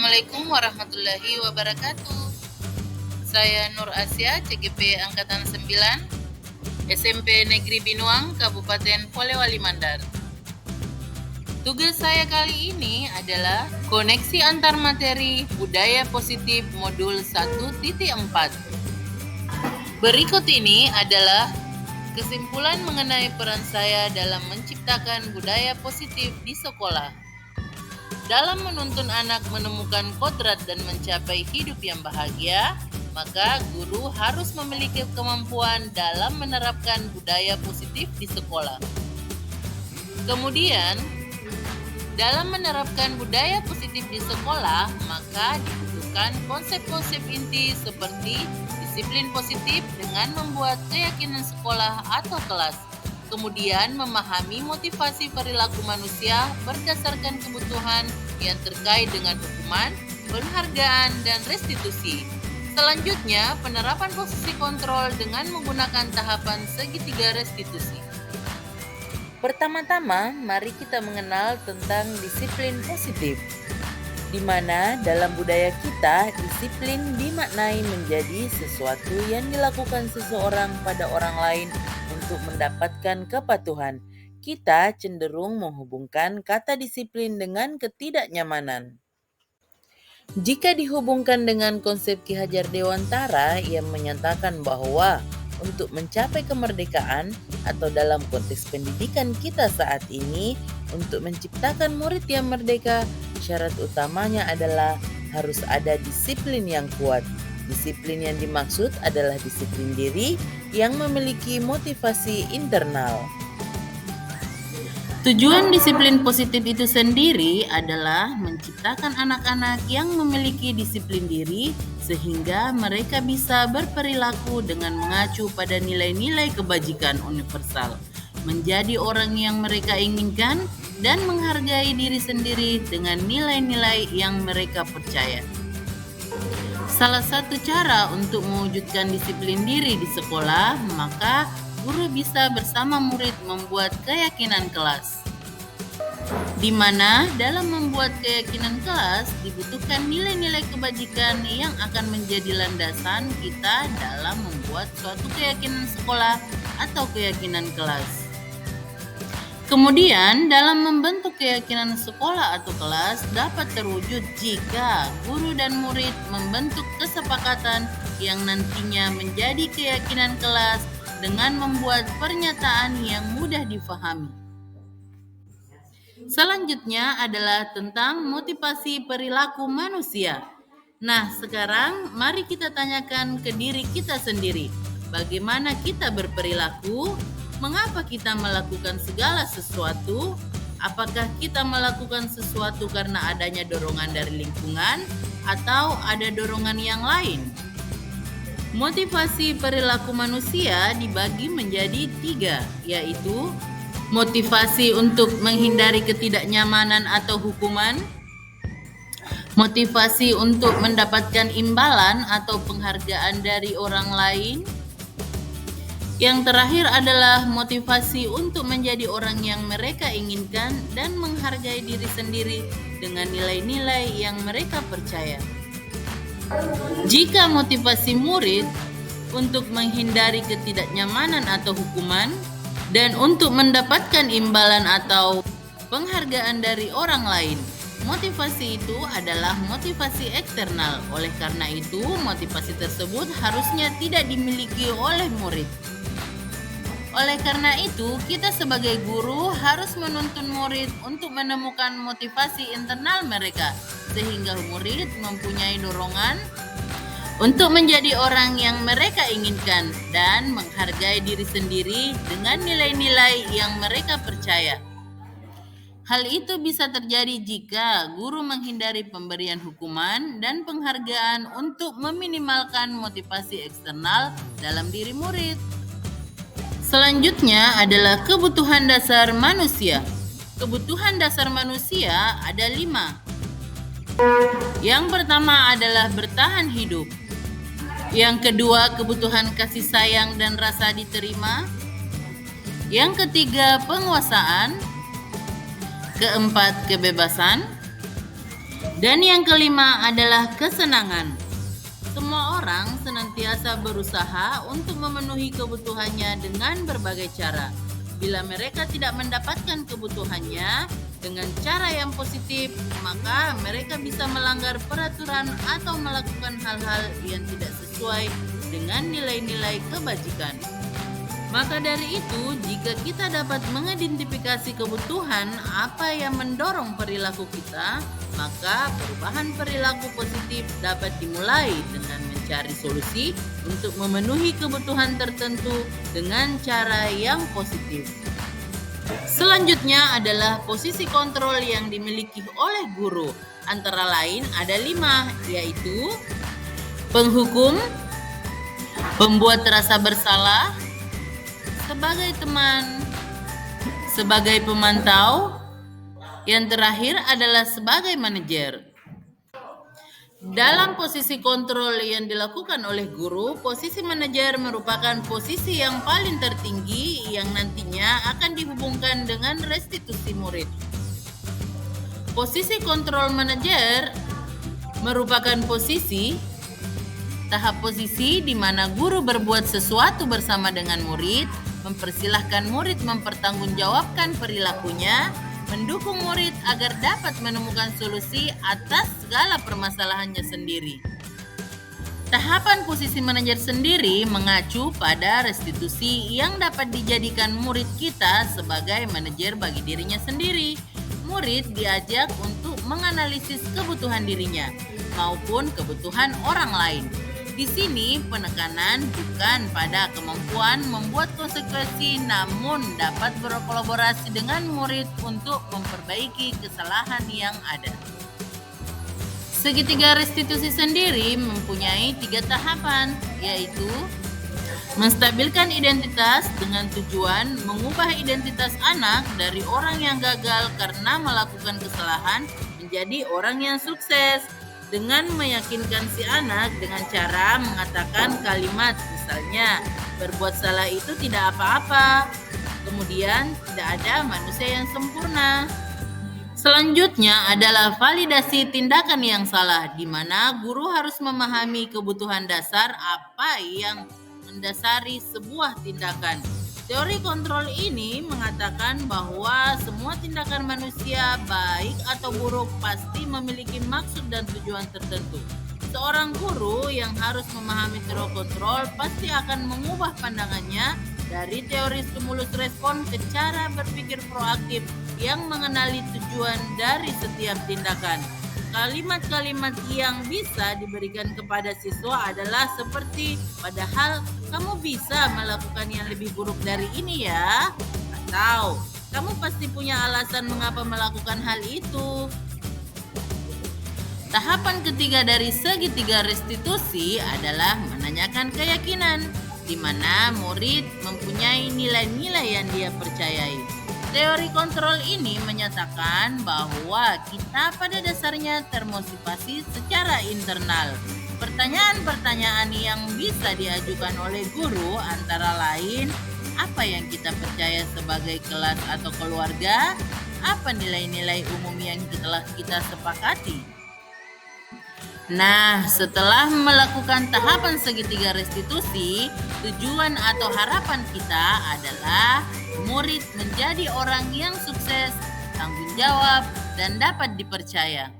Assalamualaikum warahmatullahi wabarakatuh. Saya Nur Asia, CGP Angkatan 9, SMP Negeri Binuang, Kabupaten Polewali Mandar. Tugas saya kali ini adalah koneksi antar materi budaya positif modul 1.4. Berikut ini adalah kesimpulan mengenai peran saya dalam menciptakan budaya positif di sekolah. Dalam menuntun anak menemukan kodrat dan mencapai hidup yang bahagia, maka guru harus memiliki kemampuan dalam menerapkan budaya positif di sekolah. Kemudian, dalam menerapkan budaya positif di sekolah, maka dibutuhkan konsep-konsep inti seperti disiplin positif dengan membuat keyakinan sekolah atau kelas. Kemudian memahami motivasi perilaku manusia berdasarkan kebutuhan yang terkait dengan hukuman, penghargaan, dan restitusi. Selanjutnya, penerapan posisi kontrol dengan menggunakan tahapan segitiga restitusi. Pertama-tama, mari kita mengenal tentang disiplin positif, di mana dalam budaya kita, disiplin dimaknai menjadi sesuatu yang dilakukan seseorang pada orang lain untuk mendapatkan kepatuhan. Kita cenderung menghubungkan kata disiplin dengan ketidaknyamanan. Jika dihubungkan dengan konsep Ki Hajar Dewantara yang menyatakan bahwa untuk mencapai kemerdekaan atau dalam konteks pendidikan kita saat ini, untuk menciptakan murid yang merdeka, syarat utamanya adalah harus ada disiplin yang kuat. Disiplin yang dimaksud adalah disiplin diri yang memiliki motivasi internal. Tujuan disiplin positif itu sendiri adalah menciptakan anak-anak yang memiliki disiplin diri sehingga mereka bisa berperilaku dengan mengacu pada nilai-nilai kebajikan universal, menjadi orang yang mereka inginkan, dan menghargai diri sendiri dengan nilai-nilai yang mereka percaya. Salah satu cara untuk mewujudkan disiplin diri di sekolah, maka guru bisa bersama murid membuat keyakinan kelas, di mana dalam membuat keyakinan kelas dibutuhkan nilai-nilai kebajikan yang akan menjadi landasan kita dalam membuat suatu keyakinan sekolah atau keyakinan kelas. Kemudian, dalam membentuk keyakinan sekolah atau kelas dapat terwujud jika guru dan murid membentuk kesepakatan yang nantinya menjadi keyakinan kelas dengan membuat pernyataan yang mudah difahami. Selanjutnya adalah tentang motivasi perilaku manusia. Nah, sekarang mari kita tanyakan ke diri kita sendiri. Bagaimana kita berperilaku? Mengapa kita melakukan segala sesuatu? Apakah kita melakukan sesuatu karena adanya dorongan dari lingkungan atau ada dorongan yang lain? Motivasi perilaku manusia dibagi menjadi 3, yaitu motivasi untuk menghindari ketidaknyamanan atau hukuman, motivasi untuk mendapatkan imbalan atau penghargaan dari orang lain, yang terakhir adalah motivasi untuk menjadi orang yang mereka inginkan dan menghargai diri sendiri dengan nilai-nilai yang mereka percaya. Jika motivasi murid untuk menghindari ketidaknyamanan atau hukuman dan untuk mendapatkan imbalan atau penghargaan dari orang lain, motivasi itu adalah motivasi eksternal. Oleh karena itu, motivasi tersebut harusnya tidak dimiliki oleh murid. Oleh karena itu, kita sebagai guru harus menuntun murid untuk menemukan motivasi internal mereka, sehingga murid mempunyai dorongan untuk menjadi orang yang mereka inginkan dan menghargai diri sendiri dengan nilai-nilai yang mereka percaya. Hal itu bisa terjadi jika guru menghindari pemberian hukuman dan penghargaan untuk meminimalkan motivasi eksternal dalam diri murid. Selanjutnya adalah kebutuhan dasar manusia. Kebutuhan dasar manusia ada 5. Yang pertama adalah bertahan hidup. Yang kedua, kebutuhan kasih sayang dan rasa diterima. Yang ketiga, penguasaan. Keempat, kebebasan. Dan yang kelima adalah kesenangan. Semua orang senantiasa berusaha untuk memenuhi kebutuhannya dengan berbagai cara. Bila mereka tidak mendapatkan kebutuhannya dengan cara yang positif, maka mereka bisa melanggar peraturan atau melakukan hal-hal yang tidak sesuai dengan nilai-nilai kebajikan. Maka dari itu, jika kita dapat mengidentifikasi kebutuhan apa yang mendorong perilaku kita, maka perubahan perilaku positif dapat dimulai dengan mencari solusi untuk memenuhi kebutuhan tertentu dengan cara yang positif. Selanjutnya adalah posisi kontrol yang dimiliki oleh guru. Antara lain ada 5, yaitu penghukum, pembuat rasa bersalah, sebagai teman, sebagai pemantau, yang terakhir adalah sebagai manajer. Dalam posisi kontrol yang dilakukan oleh guru, posisi manajer merupakan posisi yang paling tertinggi yang nantinya akan dihubungkan dengan restitusi murid. Posisi kontrol manajer merupakan tahap posisi di mana guru berbuat sesuatu bersama dengan murid, mempersilahkan murid mempertanggungjawabkan perilakunya, mendukung murid agar dapat menemukan solusi atas segala permasalahannya sendiri. Tahapan posisi manajer sendiri mengacu pada restitusi yang dapat dijadikan murid kita sebagai manajer bagi dirinya sendiri. Murid diajak untuk menganalisis kebutuhan dirinya maupun kebutuhan orang lain. Di sini penekanan bukan pada kemampuan membuat konsekuensi, namun dapat berkolaborasi dengan murid untuk memperbaiki kesalahan yang ada. Segitiga restitusi sendiri mempunyai 3 tahapan, yaitu menstabilkan identitas dengan tujuan mengubah identitas anak dari orang yang gagal karena melakukan kesalahan menjadi orang yang sukses, dengan meyakinkan si anak dengan cara mengatakan kalimat misalnya, berbuat salah itu tidak apa-apa, kemudian tidak ada manusia yang sempurna. Selanjutnya adalah validasi tindakan yang salah, di mana guru harus memahami kebutuhan dasar apa yang mendasari sebuah tindakan. Teori kontrol ini mengatakan bahwa semua tindakan manusia, baik atau buruk, pasti memiliki maksud dan tujuan tertentu. Seorang guru yang harus memahami teori kontrol pasti akan mengubah pandangannya dari teori stimulus respon ke cara berpikir proaktif yang mengenali tujuan dari setiap tindakan. Kalimat-kalimat yang bisa diberikan kepada siswa adalah seperti, padahal kamu bisa melakukan yang lebih buruk dari ini ya, atau kamu pasti punya alasan mengapa melakukan hal itu. Tahapan ketiga dari segitiga restitusi adalah menanyakan keyakinan, di mana murid mempunyai nilai-nilai yang dia percayai. Teori kontrol ini menyatakan bahwa kita pada dasarnya termotivasi secara internal. Pertanyaan-pertanyaan yang bisa diajukan oleh guru antara lain, apa yang kita percaya sebagai kelas atau keluarga? Apa nilai-nilai umum yang telah kita sepakati? Nah, setelah melakukan tahapan segitiga restitusi, tujuan atau harapan kita adalah murid menjadi orang yang sukses, tanggung jawab, dan dapat dipercaya.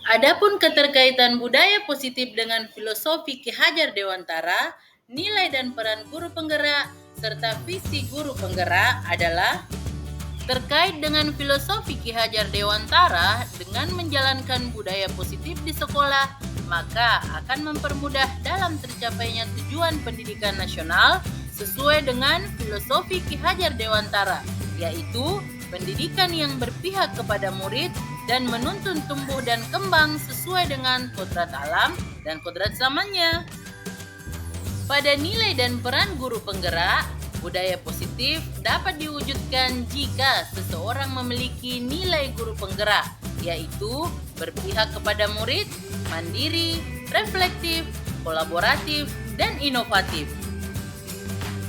Adapun keterkaitan budaya positif dengan filosofi Ki Hajar Dewantara, nilai dan peran guru penggerak, serta visi guru penggerak adalah terkait dengan filosofi Ki Hajar Dewantara. Dengan menjalankan budaya positif di sekolah, maka akan mempermudah dalam tercapainya tujuan pendidikan nasional sesuai dengan filosofi Ki Hajar Dewantara, yaitu pendidikan yang berpihak kepada murid dan menuntun tumbuh dan kembang sesuai dengan kodrat alam dan kodrat zamannya. Pada nilai dan peran guru penggerak, budaya positif dapat diwujudkan jika seseorang memiliki nilai guru penggerak, yaitu berpihak kepada murid, mandiri, reflektif, kolaboratif, dan inovatif.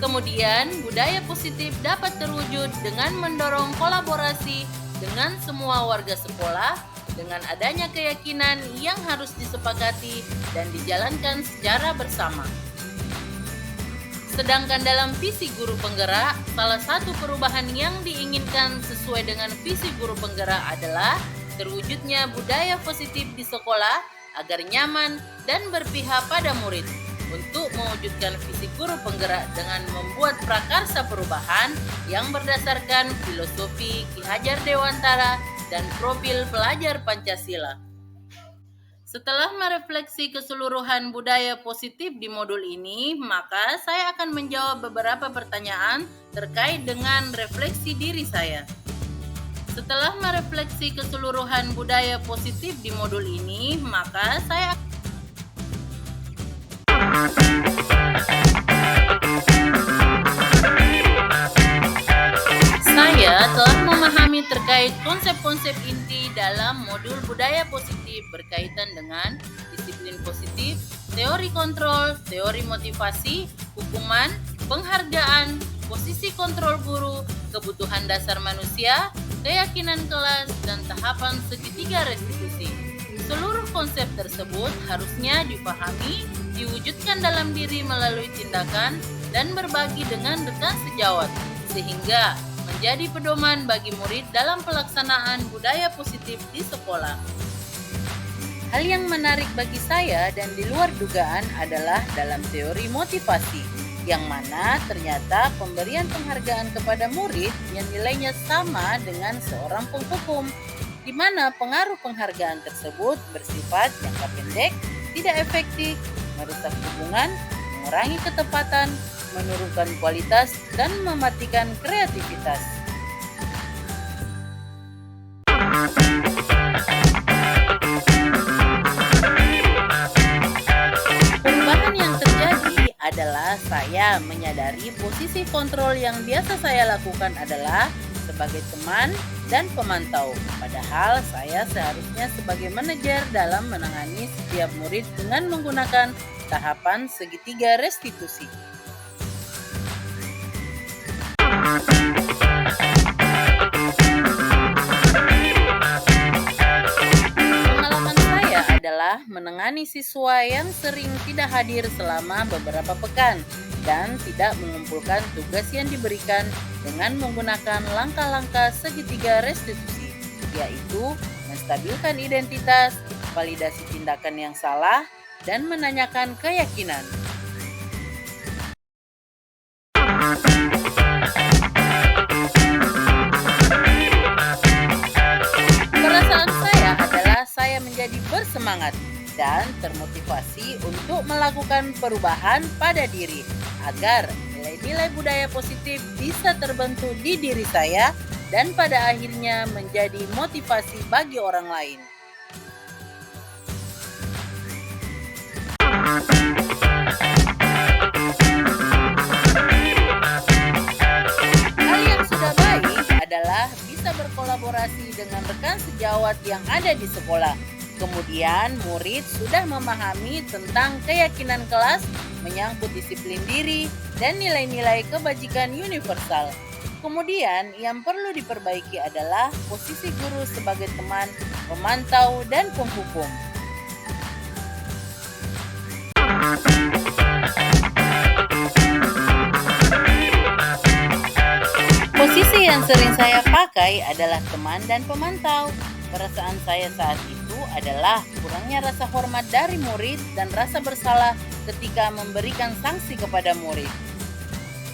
Kemudian, budaya positif dapat terwujud dengan mendorong kolaborasi dengan semua warga sekolah, dengan adanya keyakinan yang harus disepakati dan dijalankan secara bersama. Sedangkan dalam visi guru penggerak, salah satu perubahan yang diinginkan sesuai dengan visi guru penggerak adalah terwujudnya budaya positif di sekolah agar nyaman dan berpihak pada murid. Untuk mewujudkan visi guru penggerak dengan membuat prakarsa perubahan yang berdasarkan filosofi Ki Hajar Dewantara dan profil pelajar Pancasila. Setelah merefleksi keseluruhan budaya positif di modul ini, maka saya akan menjawab beberapa pertanyaan terkait dengan refleksi diri saya. Setelah merefleksi keseluruhan budaya positif di modul ini, maka saya telah memahami terkait konsep-konsep inti dalam modul budaya positif berkaitan dengan disiplin positif, teori kontrol, teori motivasi, hukuman, penghargaan, posisi kontrol guru, kebutuhan dasar manusia, keyakinan kelas, dan tahapan segitiga restitusi. Seluruh konsep tersebut harusnya dipahami, diwujudkan dalam diri melalui tindakan, dan berbagi dengan rekan sejawat, sehingga menjadi pedoman bagi murid dalam pelaksanaan budaya positif di sekolah. Hal yang menarik bagi saya dan di luar dugaan adalah dalam teori motivasi, yang mana ternyata pemberian penghargaan kepada murid yang nilainya sama dengan seorang penghukum, di mana pengaruh penghargaan tersebut bersifat jangka pendek, tidak efektif, merusak hubungan, mengurangi ketepatan, menurunkan kualitas, dan mematikan kreativitas. Perubahan yang terjadi adalah saya menyadari posisi kontrol yang biasa saya lakukan adalah sebagai teman dan pemantau, padahal saya seharusnya sebagai manajer dalam menangani setiap murid dengan menggunakan tahapan segitiga restitusi. Pengalaman saya adalah menangani siswa yang sering tidak hadir selama beberapa pekan dan tidak mengumpulkan tugas yang diberikan dengan menggunakan langkah-langkah segitiga restitusi, yaitu menstabilkan identitas, validasi tindakan yang salah, dan menanyakan keyakinan. Perasaan saya adalah saya menjadi bersemangat dan termotivasi untuk melakukan perubahan pada diri agar nilai-nilai budaya positif bisa terbentuk di diri saya dan pada akhirnya menjadi motivasi bagi orang lain. Hal yang sudah baik adalah bisa berkolaborasi dengan rekan sejawat yang ada di sekolah. Kemudian murid sudah memahami tentang keyakinan kelas, menyangkut disiplin diri, dan nilai-nilai kebajikan universal. Kemudian yang perlu diperbaiki adalah posisi guru sebagai teman, pemantau, dan penghukum. Posisi yang sering saya pakai adalah teman dan pemantau. Perasaan saya saat itu adalah kurangnya rasa hormat dari murid dan rasa bersalah ketika memberikan sanksi kepada murid.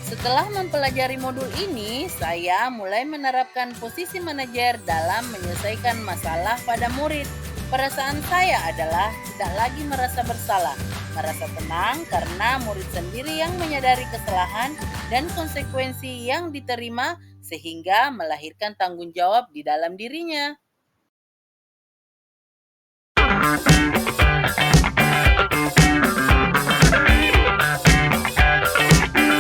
Setelah mempelajari modul ini, saya mulai menerapkan posisi manajer dalam menyelesaikan masalah pada murid. Perasaan saya adalah tidak lagi merasa bersalah, merasa tenang karena murid sendiri yang menyadari kesalahan dan konsekuensi yang diterima sehingga melahirkan tanggung jawab di dalam dirinya.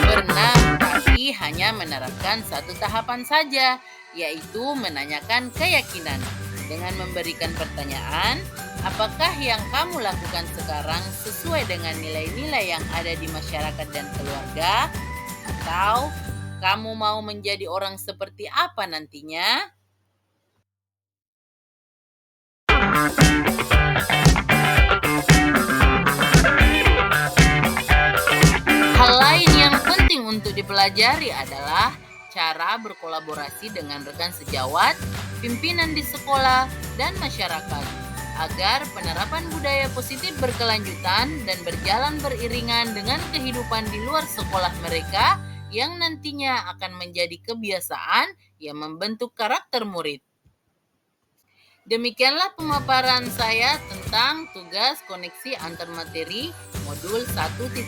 Pernah, tapi hanya menerapkan satu tahapan saja, yaitu menanyakan keyakinan. Dengan memberikan pertanyaan, apakah yang kamu lakukan sekarang sesuai dengan nilai-nilai yang ada di masyarakat dan keluarga? Atau kamu mau menjadi orang seperti apa nantinya? pelajari adalah cara berkolaborasi dengan rekan sejawat, pimpinan di sekolah, dan masyarakat, agar penerapan budaya positif berkelanjutan dan berjalan beriringan dengan kehidupan di luar sekolah mereka yang nantinya akan menjadi kebiasaan yang membentuk karakter murid. Demikianlah pemaparan saya tentang tugas koneksi antar materi modul 1.4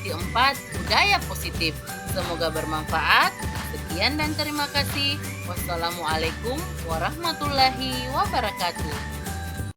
budaya positif. Semoga bermanfaat. Sekian dan terima kasih. Wassalamualaikum warahmatullahi wabarakatuh.